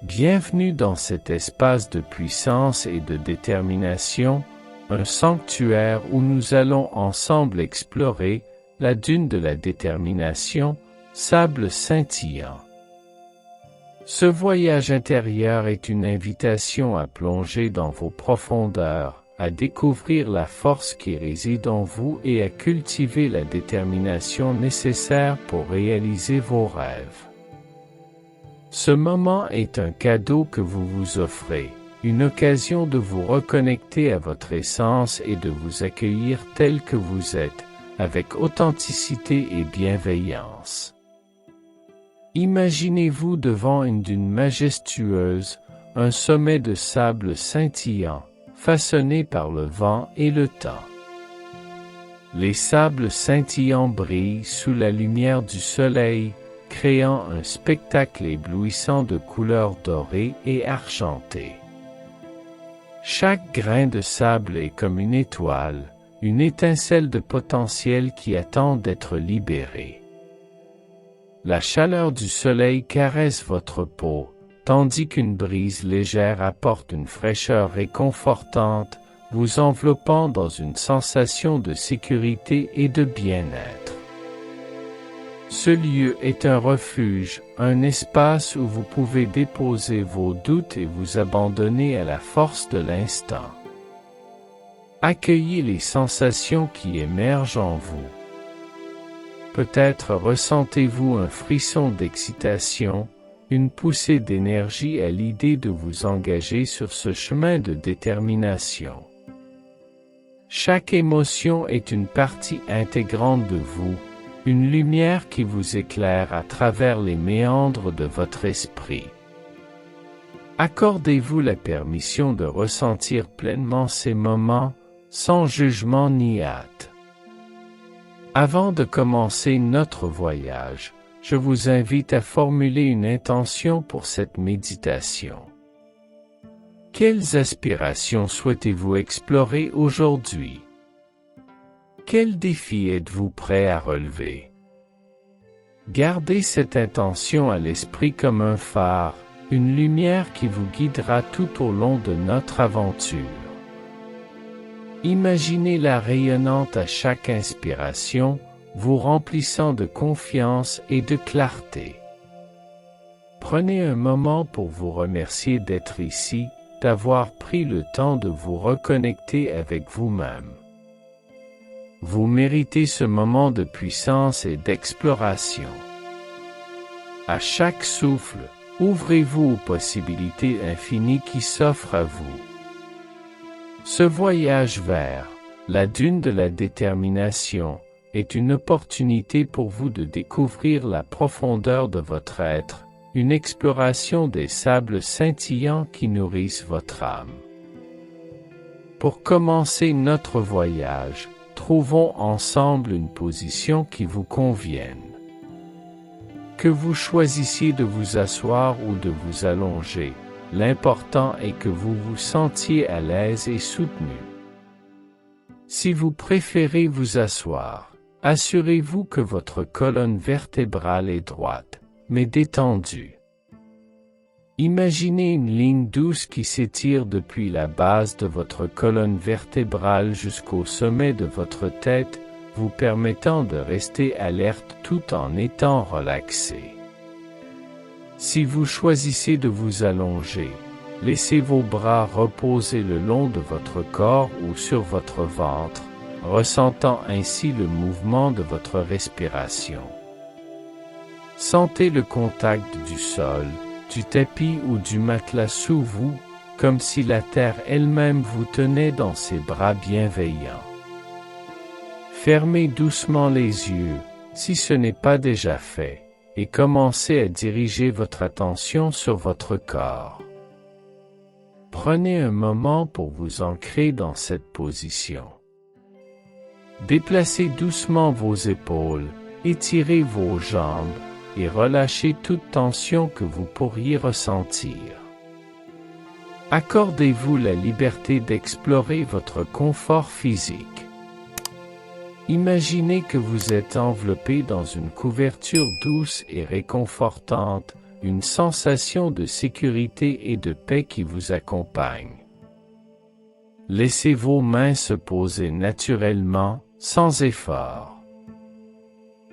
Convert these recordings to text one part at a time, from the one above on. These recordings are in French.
Bienvenue dans cet espace de puissance et de détermination, un sanctuaire où nous allons ensemble explorer la dune de la détermination, sable scintillant. Ce voyage intérieur est une invitation à plonger dans vos profondeurs, à découvrir la force qui réside en vous et à cultiver la détermination nécessaire pour réaliser vos rêves. Ce moment est un cadeau que vous vous offrez, une occasion de vous reconnecter à votre essence et de vous accueillir tel que vous êtes, avec authenticité et bienveillance. Imaginez-vous devant une dune majestueuse, un sommet de sable scintillant, façonné par le vent et le temps. Les sables scintillants brillent sous la lumière du soleil, créant un spectacle éblouissant de couleurs dorées et argentées. Chaque grain de sable est comme une étoile, une étincelle de potentiel qui attend d'être libérée. La chaleur du soleil caresse votre peau, tandis qu'une brise légère apporte une fraîcheur réconfortante, vous enveloppant dans une sensation de sécurité et de bien-être. Ce lieu est un refuge, un espace où vous pouvez déposer vos doutes et vous abandonner à la force de l'instant. Accueillez les sensations qui émergent en vous. Peut-être ressentez-vous un frisson d'excitation, une poussée d'énergie à l'idée de vous engager sur ce chemin de détermination. Chaque émotion est une partie intégrante de vous, une lumière qui vous éclaire à travers les méandres de votre esprit. Accordez-vous la permission de ressentir pleinement ces moments, sans jugement ni hâte. Avant de commencer notre voyage, je vous invite à formuler une intention pour cette méditation. Quelles aspirations souhaitez-vous explorer aujourd'hui? Quel défi êtes-vous prêt à relever? Gardez cette intention à l'esprit comme un phare, une lumière qui vous guidera tout au long de notre aventure. Imaginez-la rayonnante à chaque inspiration, vous remplissant de confiance et de clarté. Prenez un moment pour vous remercier d'être ici, d'avoir pris le temps de vous reconnecter avec vous-même. Vous méritez ce moment de puissance et d'exploration. À chaque souffle, ouvrez-vous aux possibilités infinies qui s'offrent à vous. Ce voyage vers la dune de la détermination est une opportunité pour vous de découvrir la profondeur de votre être, une exploration des sables scintillants qui nourrissent votre âme. Pour commencer notre voyage, trouvons ensemble une position qui vous convienne. Que vous choisissiez de vous asseoir ou de vous allonger, l'important est que vous vous sentiez à l'aise et soutenu. Si vous préférez vous asseoir, assurez-vous que votre colonne vertébrale est droite, mais détendue. Imaginez une ligne douce qui s'étire depuis la base de votre colonne vertébrale jusqu'au sommet de votre tête, vous permettant de rester alerte tout en étant relaxé. Si vous choisissez de vous allonger, laissez vos bras reposer le long de votre corps ou sur votre ventre, ressentant ainsi le mouvement de votre respiration. Sentez le contact du sol, du tapis ou du matelas sous vous, comme si la terre elle-même vous tenait dans ses bras bienveillants. Fermez doucement les yeux, si ce n'est pas déjà fait, et commencez à diriger votre attention sur votre corps. Prenez un moment pour vous ancrer dans cette position. Déplacez doucement vos épaules, étirez vos jambes, et relâchez toute tension que vous pourriez ressentir. Accordez-vous la liberté d'explorer votre confort physique. Imaginez que vous êtes enveloppé dans une couverture douce et réconfortante, une sensation de sécurité et de paix qui vous accompagne. Laissez vos mains se poser naturellement, sans effort.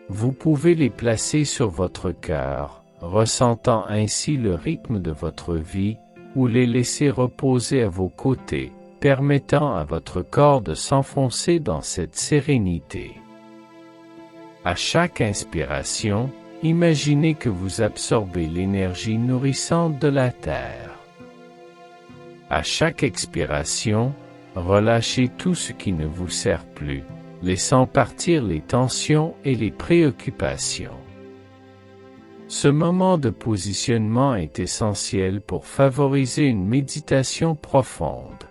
Vous pouvez les placer sur votre cœur, ressentant ainsi le rythme de votre vie, ou les laisser reposer à vos côtés, permettant à votre corps de s'enfoncer dans cette sérénité. À chaque inspiration, imaginez que vous absorbez l'énergie nourrissante de la Terre. À chaque expiration, relâchez tout ce qui ne vous sert plus, laissant partir les tensions et les préoccupations. Ce moment de positionnement est essentiel pour favoriser une méditation profonde.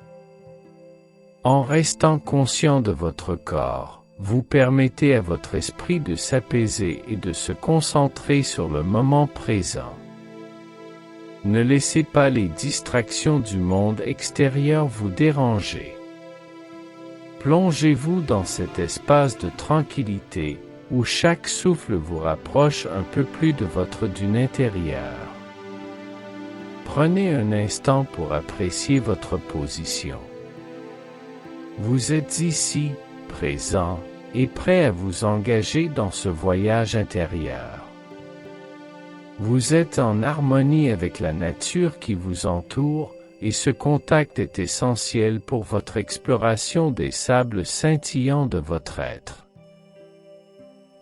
En restant conscient de votre corps, vous permettez à votre esprit de s'apaiser et de se concentrer sur le moment présent. Ne laissez pas les distractions du monde extérieur vous déranger. Plongez-vous dans cet espace de tranquillité, où chaque souffle vous rapproche un peu plus de votre dune intérieur. Prenez un instant pour apprécier votre position. Vous êtes ici, présent, et prêt à vous engager dans ce voyage intérieur. Vous êtes en harmonie avec la nature qui vous entoure, et ce contact est essentiel pour votre exploration des sables scintillants de votre être.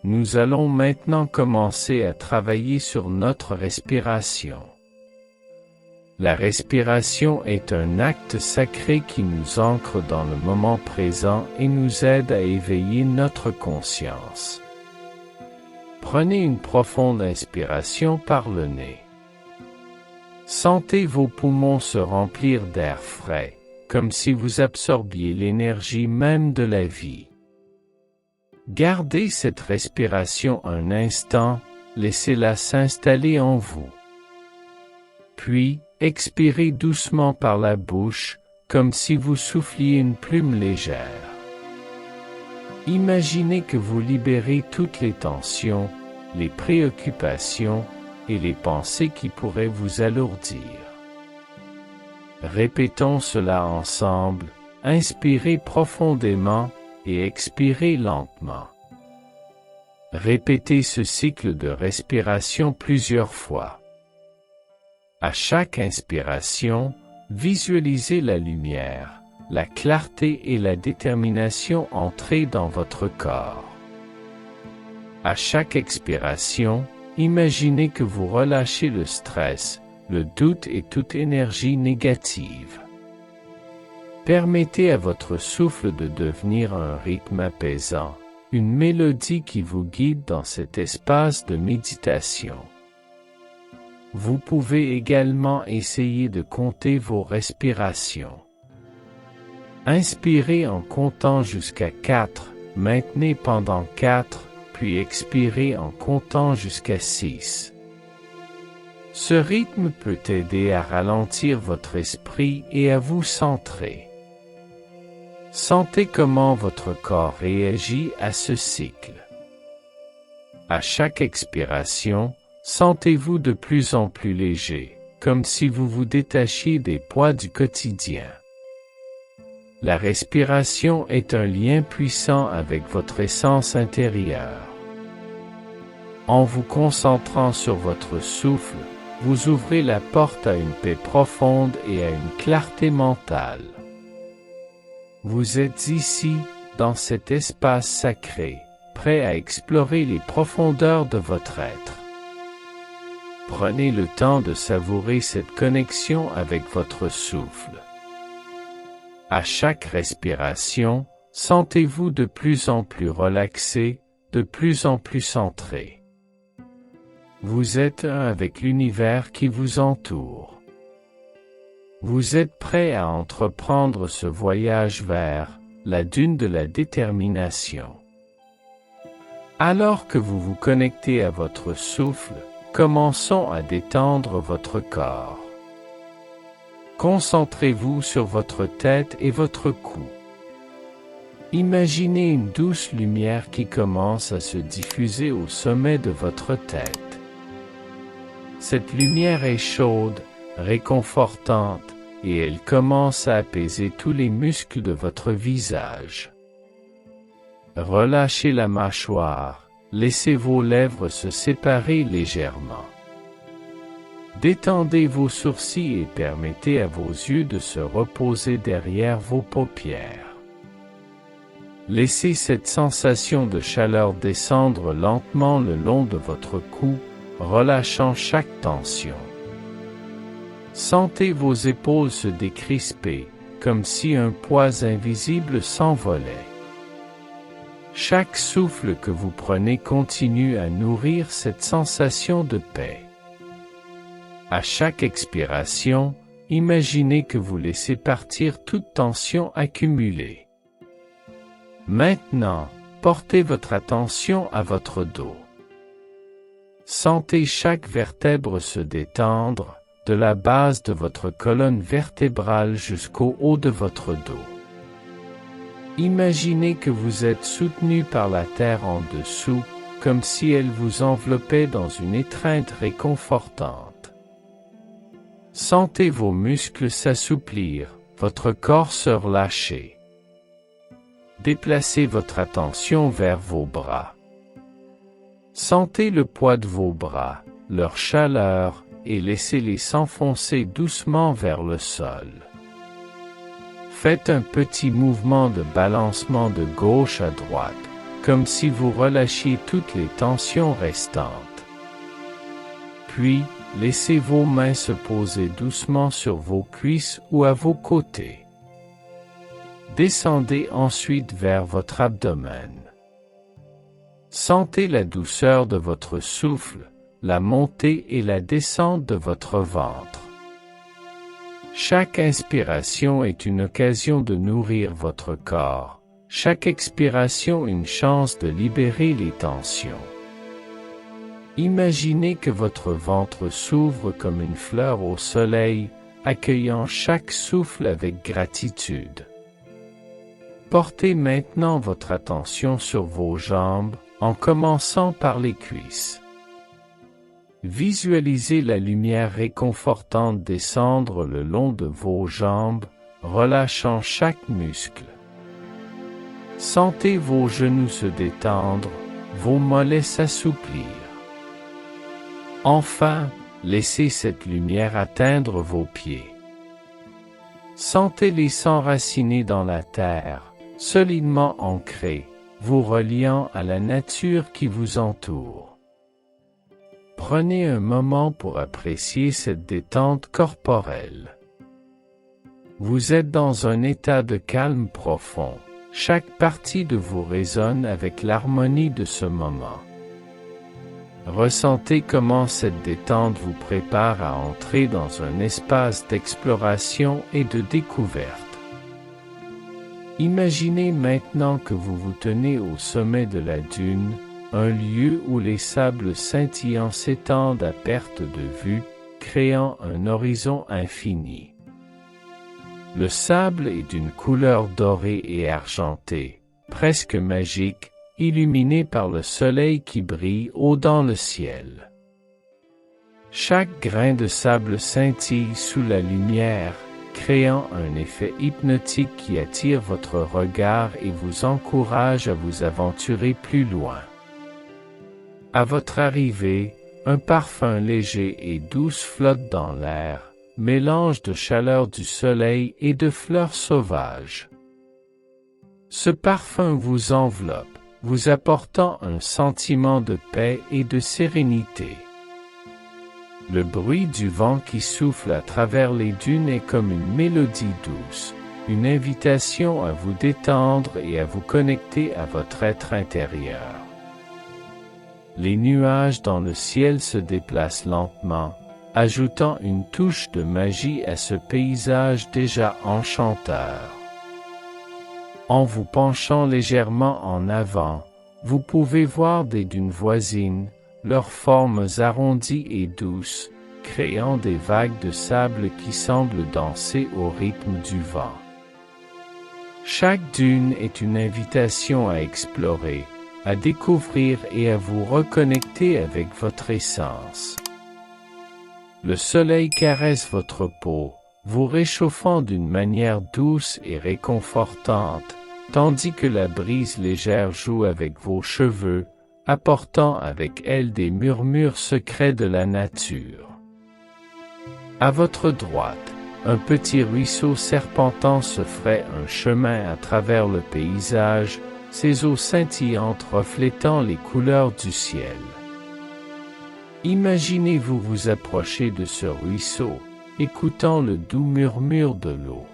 Nous allons maintenant commencer à travailler sur notre respiration. La respiration est un acte sacré qui nous ancre dans le moment présent et nous aide à éveiller notre conscience. Prenez une profonde inspiration par le nez. Sentez vos poumons se remplir d'air frais, comme si vous absorbiez l'énergie même de la vie. Gardez cette respiration un instant, laissez-la s'installer en vous. Puis, expirez doucement par la bouche, comme si vous souffliez une plume légère. Imaginez que vous libérez toutes les tensions, les préoccupations et les pensées qui pourraient vous alourdir. Répétons cela ensemble, inspirez profondément et expirez lentement. Répétez ce cycle de respiration plusieurs fois. À chaque inspiration, visualisez la lumière, la clarté et la détermination entrer dans votre corps. À chaque expiration, imaginez que vous relâchez le stress, le doute et toute énergie négative. Permettez à votre souffle de devenir un rythme apaisant, une mélodie qui vous guide dans cet espace de méditation. Vous pouvez également essayer de compter vos respirations. Inspirez en comptant jusqu'à 4, maintenez pendant 4, puis expirez en comptant jusqu'à 6. Ce rythme peut aider à ralentir votre esprit et à vous centrer. Sentez comment votre corps réagit à ce cycle. À chaque expiration, sentez-vous de plus en plus léger, comme si vous vous détachiez des poids du quotidien. La respiration est un lien puissant avec votre essence intérieure. En vous concentrant sur votre souffle, vous ouvrez la porte à une paix profonde et à une clarté mentale. Vous êtes ici, dans cet espace sacré, prêt à explorer les profondeurs de votre être. Prenez le temps de savourer cette connexion avec votre souffle. À chaque respiration, sentez-vous de plus en plus relaxé, de plus en plus centré. Vous êtes un avec l'univers qui vous entoure. Vous êtes prêt à entreprendre ce voyage vers la dune de la détermination. Alors que vous vous connectez à votre souffle, commençons à détendre votre corps. Concentrez-vous sur votre tête et votre cou. Imaginez une douce lumière qui commence à se diffuser au sommet de votre tête. Cette lumière est chaude, réconfortante, et elle commence à apaiser tous les muscles de votre visage. Relâchez la mâchoire, laissez vos lèvres se séparer légèrement. Détendez vos sourcils et permettez à vos yeux de se reposer derrière vos paupières. Laissez cette sensation de chaleur descendre lentement le long de votre cou, relâchant chaque tension. Sentez vos épaules se décrisper, comme si un poids invisible s'envolait. Chaque souffle que vous prenez continue à nourrir cette sensation de paix. À chaque expiration, imaginez que vous laissez partir toute tension accumulée. Maintenant, portez votre attention à votre dos. Sentez chaque vertèbre se détendre, de la base de votre colonne vertébrale jusqu'au haut de votre dos. Imaginez que vous êtes soutenu par la terre en dessous, comme si elle vous enveloppait dans une étreinte réconfortante. Sentez vos muscles s'assouplir, votre corps se relâcher. Déplacez votre attention vers vos bras. Sentez le poids de vos bras, leur chaleur, et laissez-les s'enfoncer doucement vers le sol. Faites un petit mouvement de balancement de gauche à droite, comme si vous relâchiez toutes les tensions restantes. Puis, laissez vos mains se poser doucement sur vos cuisses ou à vos côtés. Descendez ensuite vers votre abdomen. Sentez la douceur de votre souffle, la montée et la descente de votre ventre. Chaque inspiration est une occasion de nourrir votre corps, chaque expiration une chance de libérer les tensions. Imaginez que votre ventre s'ouvre comme une fleur au soleil, accueillant chaque souffle avec gratitude. Portez maintenant votre attention sur vos jambes, en commençant par les cuisses. Visualisez la lumière réconfortante descendre le long de vos jambes, relâchant chaque muscle. Sentez vos genoux se détendre, vos mollets s'assouplir. Enfin, laissez cette lumière atteindre vos pieds. Sentez-les s'enraciner dans la terre, solidement ancrés, vous reliant à la nature qui vous entoure. Prenez un moment pour apprécier cette détente corporelle. Vous êtes dans un état de calme profond. Chaque partie de vous résonne avec l'harmonie de ce moment. Ressentez comment cette détente vous prépare à entrer dans un espace d'exploration et de découverte. Imaginez maintenant que vous vous tenez au sommet de la dune, un lieu où les sables scintillants s'étendent à perte de vue, créant un horizon infini. Le sable est d'une couleur dorée et argentée, presque magique, illuminé par le soleil qui brille haut dans le ciel. Chaque grain de sable scintille sous la lumière, créant un effet hypnotique qui attire votre regard et vous encourage à vous aventurer plus loin. À votre arrivée, un parfum léger et douce flotte dans l'air, mélange de chaleur du soleil et de fleurs sauvages. Ce parfum vous enveloppe, vous apportant un sentiment de paix et de sérénité. Le bruit du vent qui souffle à travers les dunes est comme une mélodie douce, une invitation à vous détendre et à vous connecter à votre être intérieur. Les nuages dans le ciel se déplacent lentement, ajoutant une touche de magie à ce paysage déjà enchanteur. En vous penchant légèrement en avant, vous pouvez voir des dunes voisines, leurs formes arrondies et douces, créant des vagues de sable qui semblent danser au rythme du vent. Chaque dune est une invitation à explorer, à découvrir et à vous reconnecter avec votre essence. Le soleil caresse votre peau, vous réchauffant d'une manière douce et réconfortante, tandis que la brise légère joue avec vos cheveux, apportant avec elle des murmures secrets de la nature. À votre droite, un petit ruisseau serpentant se ferait un chemin à travers le paysage, ses eaux scintillantes reflétant les couleurs du ciel. Imaginez-vous vous approcher de ce ruisseau, écoutant le doux murmure de l'eau.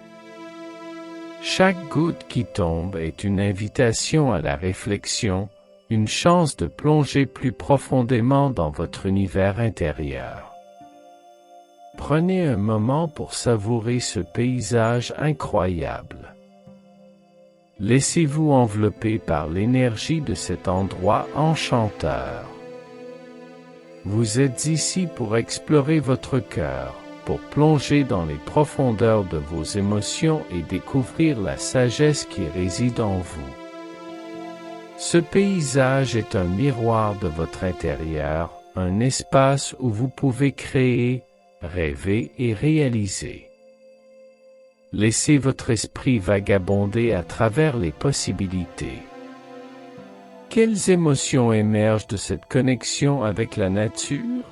Chaque goutte qui tombe est une invitation à la réflexion, une chance de plonger plus profondément dans votre univers intérieur. Prenez un moment pour savourer ce paysage incroyable. Laissez-vous envelopper par l'énergie de cet endroit enchanteur. Vous êtes ici pour explorer votre cœur, pour plonger dans les profondeurs de vos émotions et découvrir la sagesse qui réside en vous. Ce paysage est un miroir de votre intérieur, un espace où vous pouvez créer, rêver et réaliser. Laissez votre esprit vagabonder à travers les possibilités. Quelles émotions émergent de cette connexion avec la nature?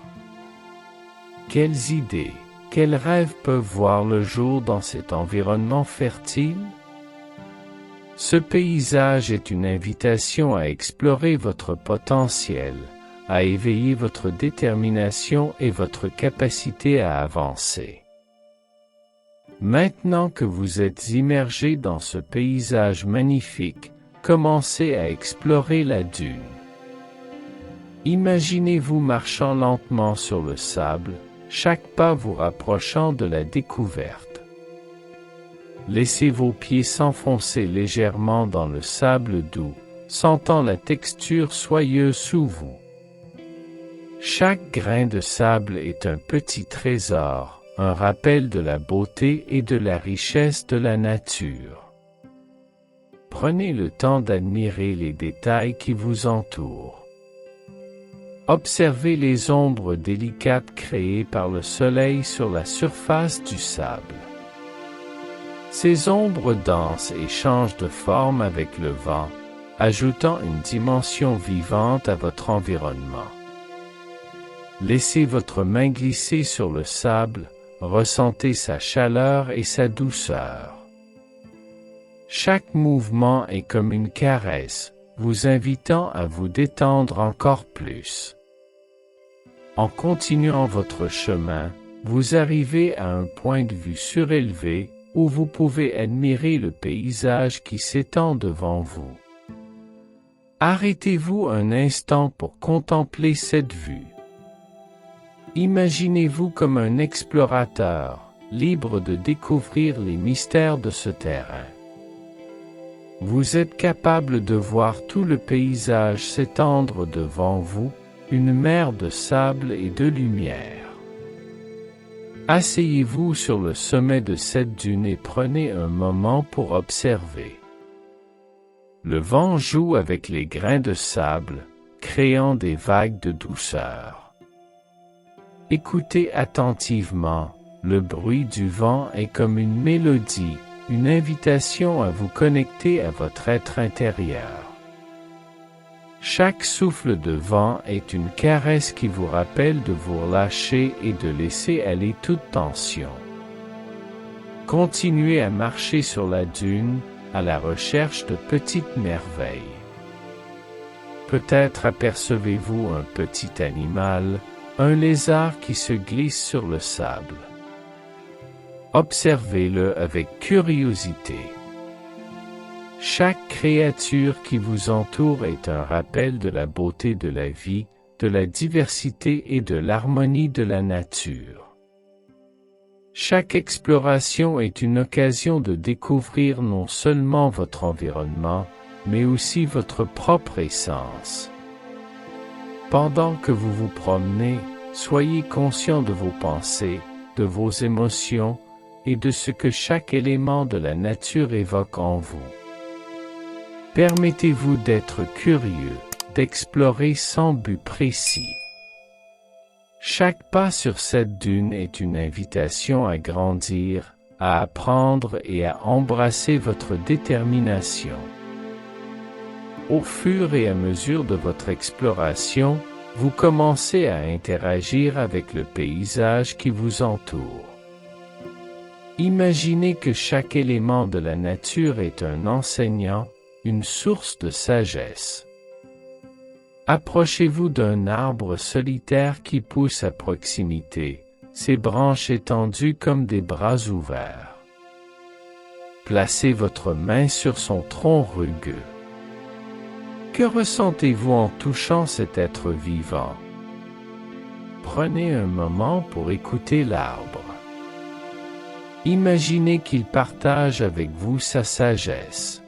Quelles idées, quels rêves peuvent voir le jour dans cet environnement fertile? Ce paysage est une invitation à explorer votre potentiel, à éveiller votre détermination et votre capacité à avancer. Maintenant que vous êtes immergé dans ce paysage magnifique, commencez à explorer la dune. Imaginez-vous marchant lentement sur le sable, chaque pas vous rapprochant de la découverte. Laissez vos pieds s'enfoncer légèrement dans le sable doux, sentant la texture soyeuse sous vous. Chaque grain de sable est un petit trésor, un rappel de la beauté et de la richesse de la nature. Prenez le temps d'admirer les détails qui vous entourent. Observez les ombres délicates créées par le soleil sur la surface du sable. Ces ombres dansent et changent de forme avec le vent, ajoutant une dimension vivante à votre environnement. Laissez votre main glisser sur le sable, ressentez sa chaleur et sa douceur. Chaque mouvement est comme une caresse, vous invitant à vous détendre encore plus. En continuant votre chemin, vous arrivez à un point de vue surélevé, où vous pouvez admirer le paysage qui s'étend devant vous. Arrêtez-vous un instant pour contempler cette vue. Imaginez-vous comme un explorateur, libre de découvrir les mystères de ce terrain. Vous êtes capable de voir tout le paysage s'étendre devant vous, une mer de sable et de lumière. Asseyez-vous sur le sommet de cette dune et prenez un moment pour observer. Le vent joue avec les grains de sable, créant des vagues de douceur. Écoutez attentivement, le bruit du vent est comme une mélodie, une invitation à vous connecter à votre être intérieur. Chaque souffle de vent est une caresse qui vous rappelle de vous relâcher et de laisser aller toute tension. Continuez à marcher sur la dune, à la recherche de petites merveilles. Peut-être apercevez-vous un petit animal, un lézard qui se glisse sur le sable. Observez-le avec curiosité. Chaque créature qui vous entoure est un rappel de la beauté de la vie, de la diversité et de l'harmonie de la nature. Chaque exploration est une occasion de découvrir non seulement votre environnement, mais aussi votre propre essence. Pendant que vous vous promenez, soyez conscient de vos pensées, de vos émotions, et de ce que chaque élément de la nature évoque en vous. Permettez-vous d'être curieux, d'explorer sans but précis. Chaque pas sur cette dune est une invitation à grandir, à apprendre et à embrasser votre détermination. Au fur et à mesure de votre exploration, vous commencez à interagir avec le paysage qui vous entoure. Imaginez que chaque élément de la nature est un enseignant, une source de sagesse. Approchez-vous d'un arbre solitaire qui pousse à proximité, ses branches étendues comme des bras ouverts. Placez votre main sur son tronc rugueux. Que ressentez-vous en touchant cet être vivant? Prenez un moment pour écouter l'arbre. Imaginez qu'il partage avec vous sa sagesse.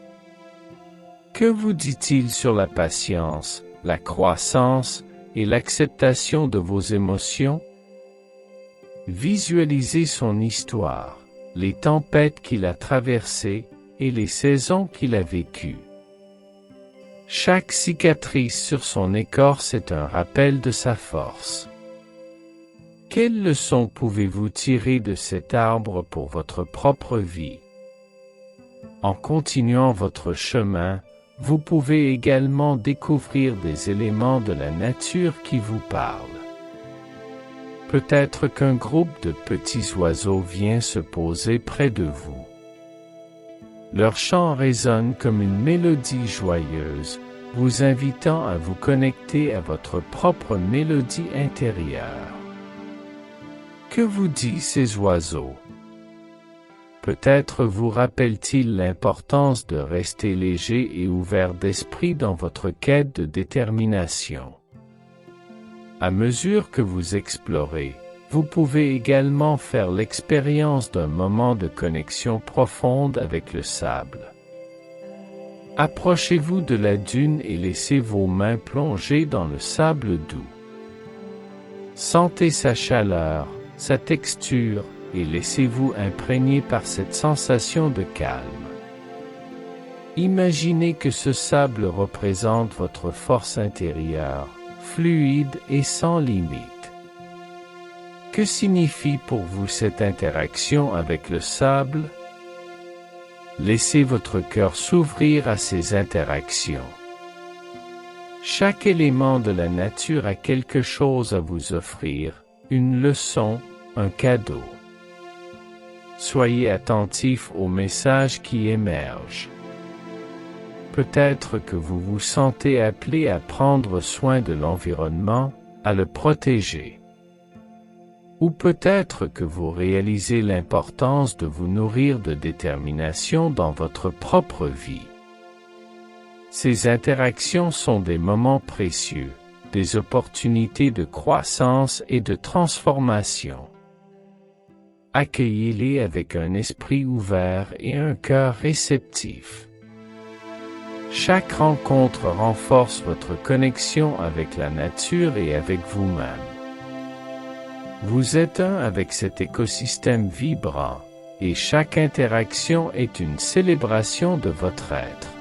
Que vous dit-il sur la patience, la croissance et l'acceptation de vos émotions? Visualisez son histoire, les tempêtes qu'il a traversées et les saisons qu'il a vécues. Chaque cicatrice sur son écorce est un rappel de sa force. Quelle leçon pouvez-vous tirer de cet arbre pour votre propre vie? En continuant votre chemin, vous pouvez également découvrir des éléments de la nature qui vous parlent. Peut-être qu'un groupe de petits oiseaux vient se poser près de vous. Leur chant résonne comme une mélodie joyeuse, vous invitant à vous connecter à votre propre mélodie intérieure. Que vous disent ces oiseaux? Peut-être vous rappellent-ils l'importance de rester léger et ouvert d'esprit dans votre quête de détermination. À mesure que vous explorez, vous pouvez également faire l'expérience d'un moment de connexion profonde avec le sable. Approchez-vous de la dune et laissez vos mains plonger dans le sable doux. Sentez sa chaleur, sa texture, et laissez-vous imprégner par cette sensation de calme. Imaginez que ce sable représente votre force intérieure, fluide et sans limite. Que signifie pour vous cette interaction avec le sable? Laissez votre cœur s'ouvrir à ces interactions. Chaque élément de la nature a quelque chose à vous offrir, une leçon, un cadeau. Soyez attentif aux messages qui émergent. Peut-être que vous vous sentez appelé à prendre soin de l'environnement, à le protéger. Ou peut-être que vous réalisez l'importance de vous nourrir de détermination dans votre propre vie. Ces interactions sont des moments précieux, des opportunités de croissance et de transformation. Accueillez-les avec un esprit ouvert et un cœur réceptif. Chaque rencontre renforce votre connexion avec la nature et avec vous-même. Vous êtes un avec cet écosystème vibrant, et chaque interaction est une célébration de votre être.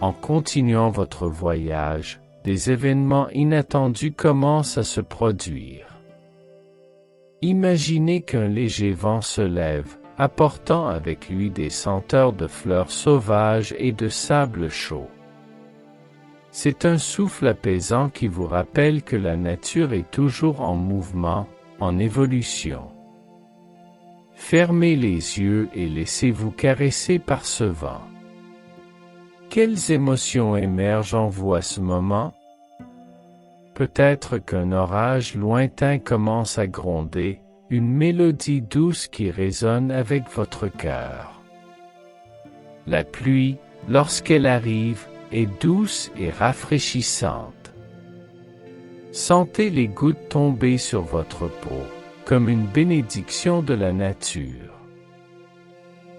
En continuant votre voyage, des événements inattendus commencent à se produire. Imaginez qu'un léger vent se lève, apportant avec lui des senteurs de fleurs sauvages et de sable chaud. C'est un souffle apaisant qui vous rappelle que la nature est toujours en mouvement, en évolution. Fermez les yeux et laissez-vous caresser par ce vent. Quelles émotions émergent en vous à ce moment? Peut-être qu'un orage lointain commence à gronder, une mélodie douce qui résonne avec votre cœur. La pluie, lorsqu'elle arrive, est douce et rafraîchissante. Sentez les gouttes tomber sur votre peau, comme une bénédiction de la nature.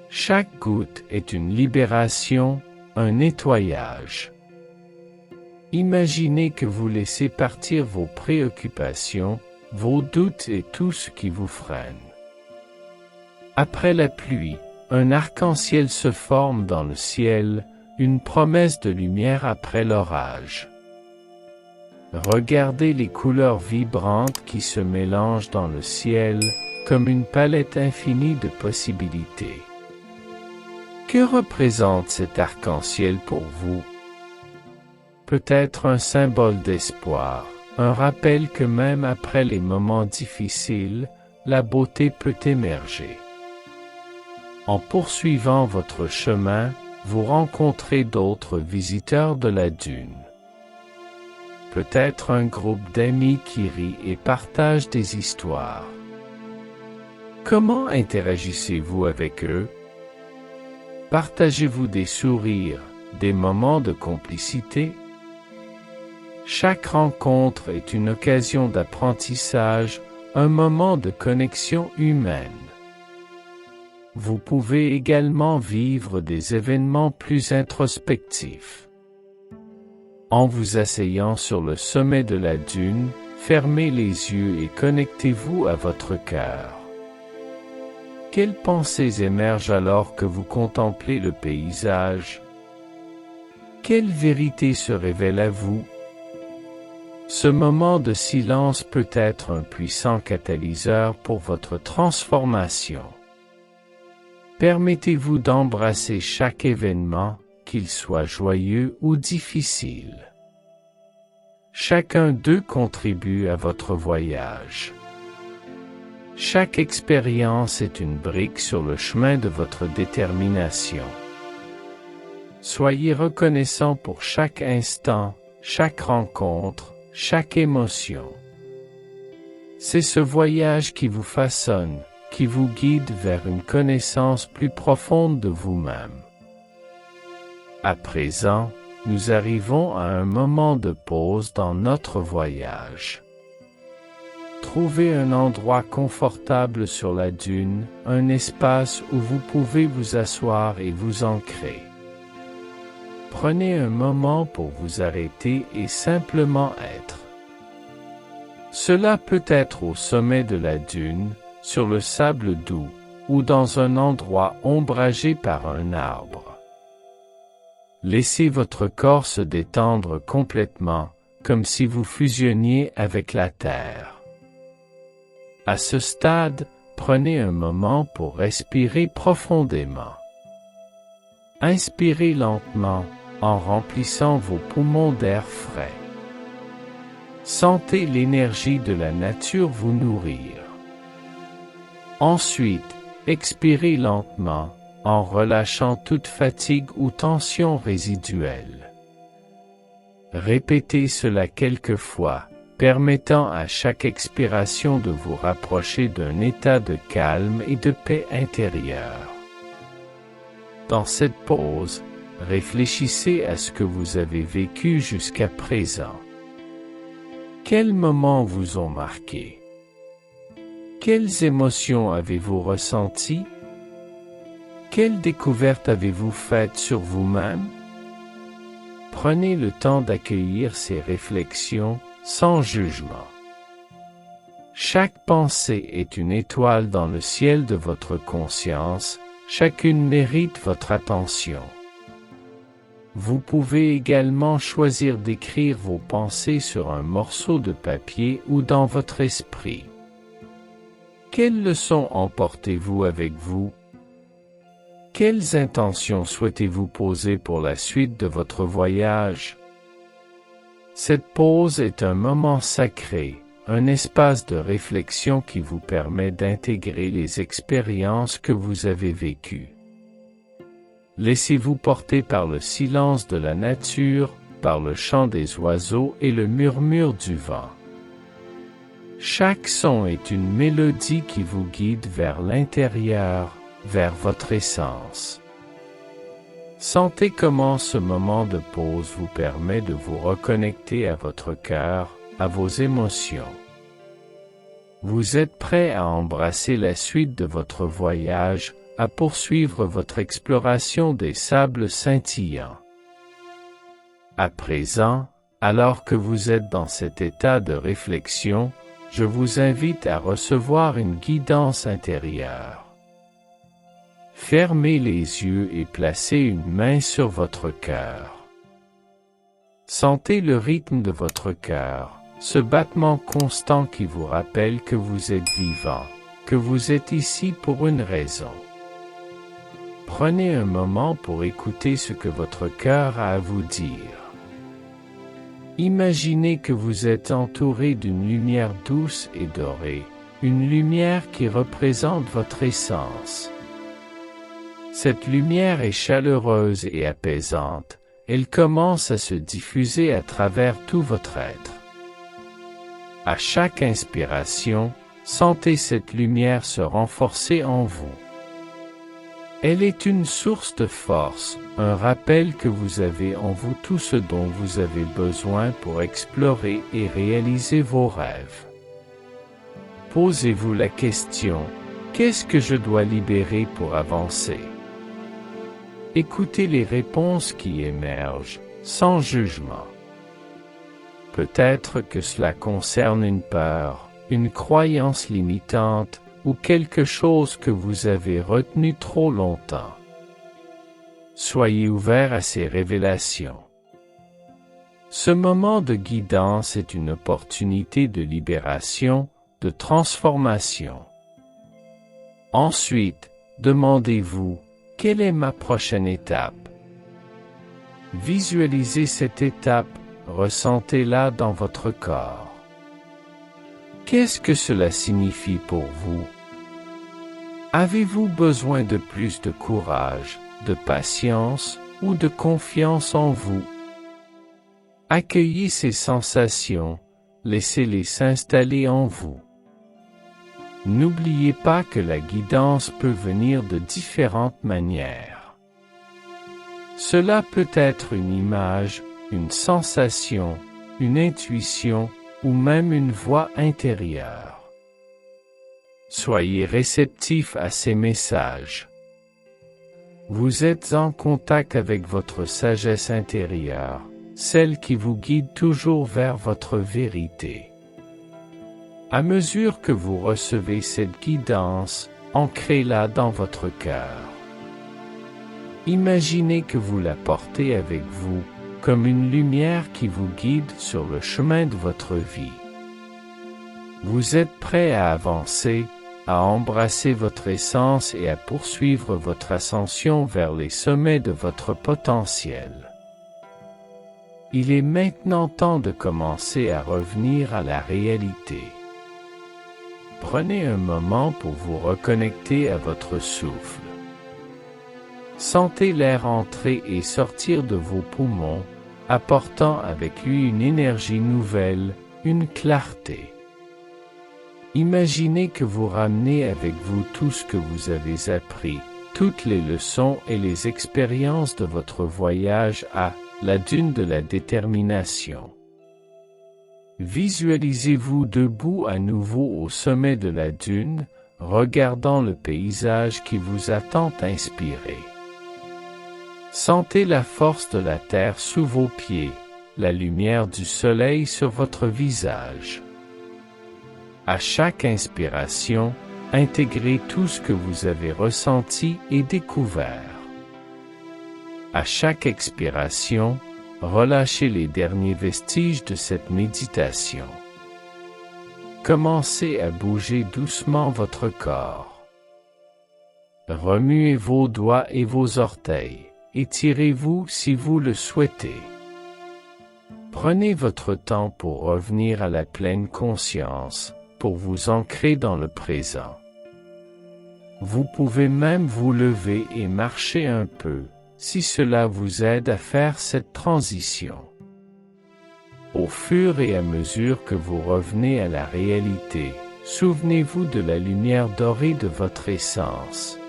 Chaque goutte est une libération, un nettoyage. Imaginez que vous laissez partir vos préoccupations, vos doutes et tout ce qui vous freine. Après la pluie, un arc-en-ciel se forme dans le ciel, une promesse de lumière après l'orage. Regardez les couleurs vibrantes qui se mélangent dans le ciel, comme une palette infinie de possibilités. Que représente cet arc-en-ciel pour vous? Peut-être un symbole d'espoir, un rappel que même après les moments difficiles, la beauté peut émerger. En poursuivant votre chemin, vous rencontrez d'autres visiteurs de la dune. Peut-être un groupe d'amis qui rit et partage des histoires. Comment interagissez-vous avec eux? Partagez-vous des sourires, des moments de complicité? Chaque rencontre est une occasion d'apprentissage, un moment de connexion humaine. Vous pouvez également vivre des événements plus introspectifs. En vous asseyant sur le sommet de la dune, fermez les yeux et connectez-vous à votre cœur. Quelles pensées émergent alors que vous contemplez le paysage? Quelle vérité se révèle à vous? Ce moment de silence peut être un puissant catalyseur pour votre transformation. Permettez-vous d'embrasser chaque événement, qu'il soit joyeux ou difficile. Chacun d'eux contribue à votre voyage. Chaque expérience est une brique sur le chemin de votre détermination. Soyez reconnaissant pour chaque instant, chaque rencontre, chaque émotion. C'est ce voyage qui vous façonne, qui vous guide vers une connaissance plus profonde de vous-même. À présent, nous arrivons à un moment de pause dans notre voyage. Trouvez un endroit confortable sur la dune, un espace où vous pouvez vous asseoir et vous ancrer. Prenez un moment pour vous arrêter et simplement être. Cela peut être au sommet de la dune, sur le sable doux, ou dans un endroit ombragé par un arbre. Laissez votre corps se détendre complètement, comme si vous fusionniez avec la terre. À ce stade, prenez un moment pour respirer profondément. Inspirez lentement, en remplissant vos poumons d'air frais. Sentez l'énergie de la nature vous nourrir. Ensuite, expirez lentement, en relâchant toute fatigue ou tension résiduelle. Répétez cela quelques fois, permettant à chaque expiration de vous rapprocher d'un état de calme et de paix intérieure. Dans cette pause, réfléchissez à ce que vous avez vécu jusqu'à présent. Quels moments vous ont marqué? Quelles émotions avez-vous ressenties? Quelles découvertes avez-vous faites sur vous-même? Prenez le temps d'accueillir ces réflexions, sans jugement. Chaque pensée est une étoile dans le ciel de votre conscience, chacune mérite votre attention. Vous pouvez également choisir d'écrire vos pensées sur un morceau de papier ou dans votre esprit. Quelles leçons emportez-vous avec vous? Quelles intentions souhaitez-vous poser pour la suite de votre voyage? Cette pause est un moment sacré, un espace de réflexion qui vous permet d'intégrer les expériences que vous avez vécues. Laissez-vous porter par le silence de la nature, par le chant des oiseaux et le murmure du vent. Chaque son est une mélodie qui vous guide vers l'intérieur, vers votre essence. Sentez comment ce moment de pause vous permet de vous reconnecter à votre cœur, à vos émotions. Vous êtes prêt à embrasser la suite de votre voyage, à poursuivre votre exploration des sables scintillants. À présent, alors que vous êtes dans cet état de réflexion, je vous invite à recevoir une guidance intérieure. Fermez les yeux et placez une main sur votre cœur. Sentez le rythme de votre cœur, ce battement constant qui vous rappelle que vous êtes vivant, que vous êtes ici pour une raison. Prenez un moment pour écouter ce que votre cœur a à vous dire. Imaginez que vous êtes entouré d'une lumière douce et dorée, une lumière qui représente votre essence. Cette lumière est chaleureuse et apaisante, elle commence à se diffuser à travers tout votre être. À chaque inspiration, sentez cette lumière se renforcer en vous. Elle est une source de force, un rappel que vous avez en vous tout ce dont vous avez besoin pour explorer et réaliser vos rêves. Posez-vous la question, qu'est-ce que je dois libérer pour avancer? Écoutez les réponses qui émergent, sans jugement. Peut-être que cela concerne une peur, une croyance limitante, ou quelque chose que vous avez retenu trop longtemps. Soyez ouvert à ces révélations. Ce moment de guidance est une opportunité de libération, de transformation. Ensuite, demandez-vous, quelle est ma prochaine étape? Visualisez cette étape, ressentez-la dans votre corps. Qu'est-ce que cela signifie pour vous? Avez-vous besoin de plus de courage, de patience ou de confiance en vous? Accueillez ces sensations, laissez-les s'installer en vous. N'oubliez pas que la guidance peut venir de différentes manières. Cela peut être une image, une sensation, une intuition, ou même une voix intérieure. Soyez réceptif à ces messages. Vous êtes en contact avec votre sagesse intérieure, celle qui vous guide toujours vers votre vérité. À mesure que vous recevez cette guidance, ancrez-la dans votre cœur. Imaginez que vous la portez avec vous, comme une lumière qui vous guide sur le chemin de votre vie. Vous êtes prêt à avancer, à embrasser votre essence et à poursuivre votre ascension vers les sommets de votre potentiel. Il est maintenant temps de commencer à revenir à la réalité. Prenez un moment pour vous reconnecter à votre souffle. Sentez l'air entrer et sortir de vos poumons, apportant avec lui une énergie nouvelle, une clarté. Imaginez que vous ramenez avec vous tout ce que vous avez appris, toutes les leçons et les expériences de votre voyage à la dune de la détermination. Visualisez-vous debout à nouveau au sommet de la dune, regardant le paysage qui vous a tant inspiré. Sentez la force de la terre sous vos pieds, la lumière du soleil sur votre visage. À chaque inspiration, intégrez tout ce que vous avez ressenti et découvert. À chaque expiration, relâchez les derniers vestiges de cette méditation. Commencez à bouger doucement votre corps. Remuez vos doigts et vos orteils. Étirez-vous si vous le souhaitez. Prenez votre temps pour revenir à la pleine conscience, pour vous ancrer dans le présent. Vous pouvez même vous lever et marcher un peu, si cela vous aide à faire cette transition. Au fur et à mesure que vous revenez à la réalité, souvenez-vous de la lumière dorée de votre essence.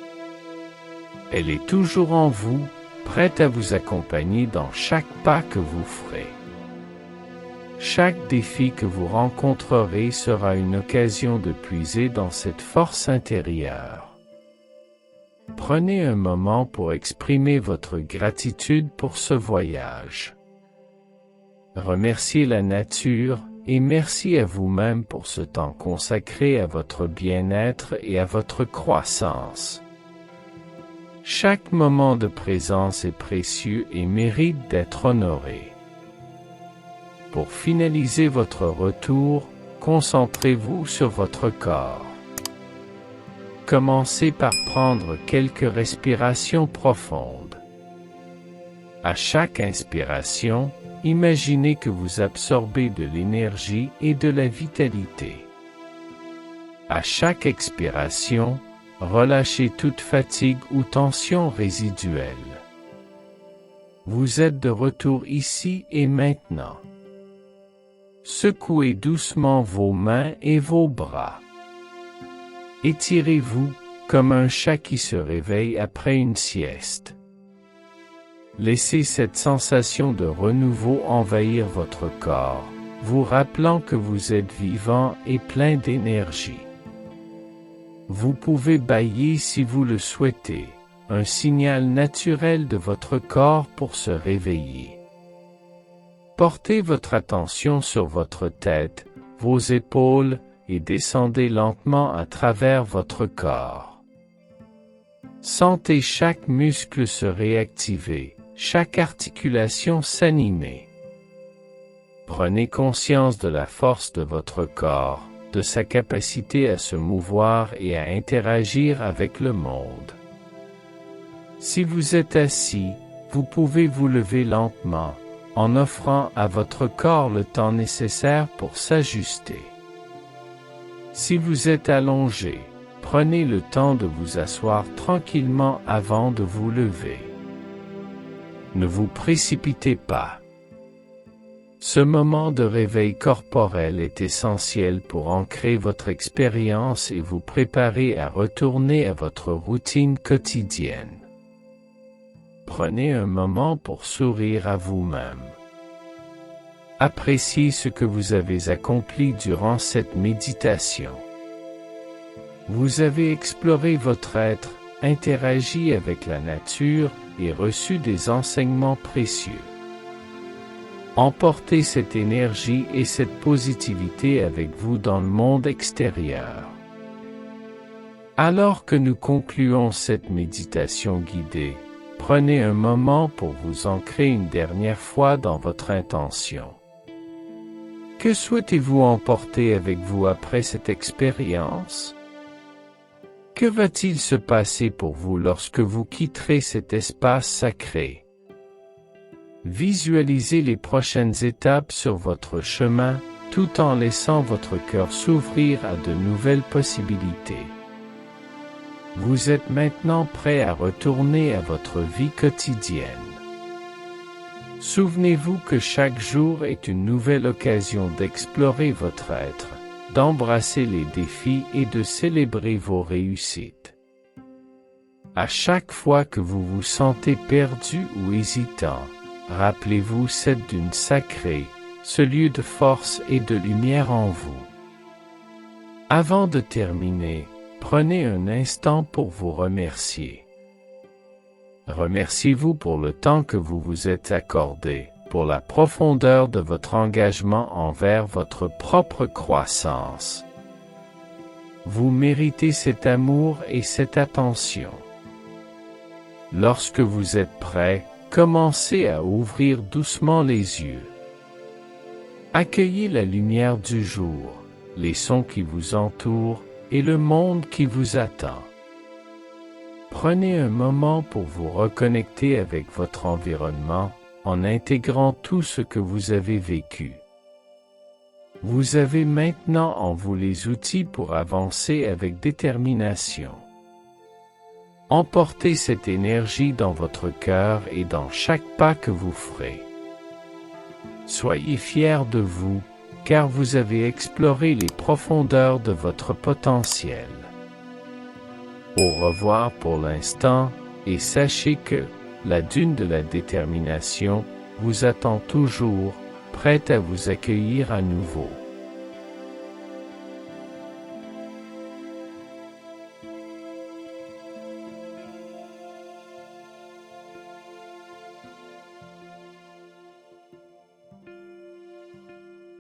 Elle est toujours en vous, prête à vous accompagner dans chaque pas que vous ferez. Chaque défi que vous rencontrerez sera une occasion de puiser dans cette force intérieure. Prenez un moment pour exprimer votre gratitude pour ce voyage. Remerciez la nature et merci à vous-même pour ce temps consacré à votre bien-être et à votre croissance. Chaque moment de présence est précieux et mérite d'être honoré. Pour finaliser votre retour, concentrez-vous sur votre corps. Commencez par prendre quelques respirations profondes. À chaque inspiration, imaginez que vous absorbez de l'énergie et de la vitalité. À chaque expiration, relâchez toute fatigue ou tension résiduelle. Vous êtes de retour ici et maintenant. Secouez doucement vos mains et vos bras. Étirez-vous, comme un chat qui se réveille après une sieste. Laissez cette sensation de renouveau envahir votre corps, vous rappelant que vous êtes vivant et plein d'énergie. Vous pouvez bâiller si vous le souhaitez, un signal naturel de votre corps pour se réveiller. Portez votre attention sur votre tête, vos épaules, et descendez lentement à travers votre corps. Sentez chaque muscle se réactiver, chaque articulation s'animer. Prenez conscience de la force de votre corps, de sa capacité à se mouvoir et à interagir avec le monde. Si vous êtes assis, vous pouvez vous lever lentement, en offrant à votre corps le temps nécessaire pour s'ajuster. Si vous êtes allongé, prenez le temps de vous asseoir tranquillement avant de vous lever. Ne vous précipitez pas. Ce moment de réveil corporel est essentiel pour ancrer votre expérience et vous préparer à retourner à votre routine quotidienne. Prenez un moment pour sourire à vous-même. Appréciez ce que vous avez accompli durant cette méditation. Vous avez exploré votre être, interagi avec la nature et reçu des enseignements précieux. Emportez cette énergie et cette positivité avec vous dans le monde extérieur. Alors que nous concluons cette méditation guidée, prenez un moment pour vous ancrer une dernière fois dans votre intention. Que souhaitez-vous emporter avec vous après cette expérience? Que va-t-il se passer pour vous lorsque vous quitterez cet espace sacré? Visualisez les prochaines étapes sur votre chemin, tout en laissant votre cœur s'ouvrir à de nouvelles possibilités. Vous êtes maintenant prêt à retourner à votre vie quotidienne. Souvenez-vous que chaque jour est une nouvelle occasion d'explorer votre être, d'embrasser les défis et de célébrer vos réussites. À chaque fois que vous vous sentez perdu ou hésitant, rappelez-vous cette dune sacrée, ce lieu de force et de lumière en vous. Avant de terminer, prenez un instant pour vous remercier. Remerciez-vous pour le temps que vous vous êtes accordé, pour la profondeur de votre engagement envers votre propre croissance. Vous méritez cet amour et cette attention. Lorsque vous êtes prêt, commencez à ouvrir doucement les yeux. Accueillez la lumière du jour, les sons qui vous entourent et le monde qui vous attend. Prenez un moment pour vous reconnecter avec votre environnement, en intégrant tout ce que vous avez vécu. Vous avez maintenant en vous les outils pour avancer avec détermination. Emportez cette énergie dans votre cœur et dans chaque pas que vous ferez. Soyez fiers de vous, car vous avez exploré les profondeurs de votre potentiel. Au revoir pour l'instant, et sachez que la dune de la détermination vous attend toujours, prête à vous accueillir à nouveau.